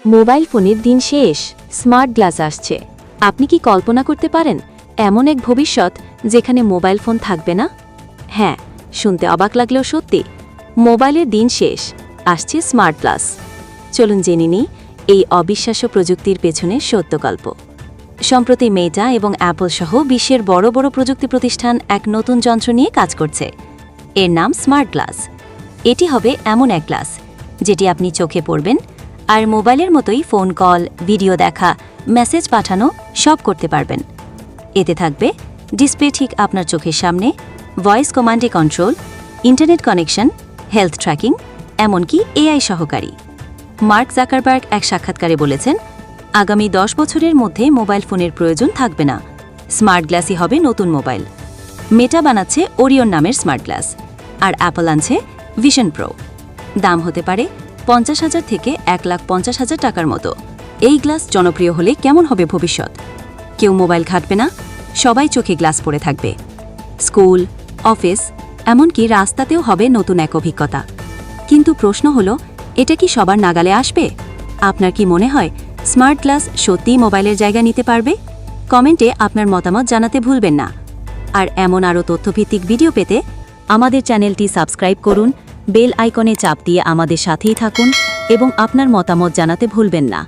Mobile ফোনের দিন শেষ, স্মার্ট গ্লাস আসছে। আপনি কি কল্পনা করতে পারেন এমন এক ভবিষ্যৎ যেখানে মোবাইল ফোন থাকবে না? হ্যাঁ, শুনতে অবাক লাগলেও সত্যি। মোবাইলের দিন শেষ, আসছে স্মার্ট গ্লাস। চলুন জেনে নিই এই অবিশ্বাস্য প্রযুক্তির পেছনে সত্য গল্প। সম্প্রতি মেটা এবং অ্যাপল সহ বিশ্বের বড় বড় প্রযুক্তি প্রতিষ্ঠান এক নতুন যন্ত্র নিয়ে কাজ করছে। এর নাম স্মার্ট গ্লাস। এটি হবে এমন এক গ্লাস যেটি আপনি চোখে পড়বেন আর মোবাইলের মতোই ফোন কল, ভিডিও দেখা, মেসেজ পাঠানো সব করতে পারবেন। এতে থাকবে ডিসপ্লে ঠিক আপনার চোখের সামনে, ভয়েস কমান্ডে control, internet connection, health tracking, এমনকি এআই সহকারী। মার্ক জাকারবার্গ এক সাক্ষাৎকারে বলেছেন, আগামী 10 বছরের মধ্যে মোবাইল ফোনের প্রয়োজন থাকবে না, স্মার্ট গ্লাসই হবে নতুন মোবাইল। মেটা বানাচ্ছে ওরিয়ন নামের স্মার্ট গ্লাস, আর অ্যাপল আনছে ভিশন প্রো। দাম হতে পারে 50,000 থেকে 1,50,000 টাকার মতো। এই গ্লাস জনপ্রিয় হলে কেমন হবে ভবিষ্যৎ? কেউ মোবাইল ঘাঁটবে না, সবাই চোখে গ্লাস পরে থাকবে। স্কুল, অফিস, এমনকি রাস্তাতেও হবে নতুন এক অভিজ্ঞতা। কিন্তু প্রশ্ন হলো, এটা কি সবার নাগালে আসবে? আপনার কি মনে হয় স্মার্ট গ্লাস সত্যিই মোবাইলের জায়গা নিতে পারবে? কমেন্টে আপনার মতামত জানাতে ভুলবেন না। আর এমন আরও তথ্যভিত্তিক ভিডিও পেতে আমাদের চ্যানেলটি সাবস্ক্রাইব করুন, বেল আইকনে চাপ দিয়ে আমাদের সাথেই থাকুন এবং আপনার মতামত জানাতে ভুলবেন না।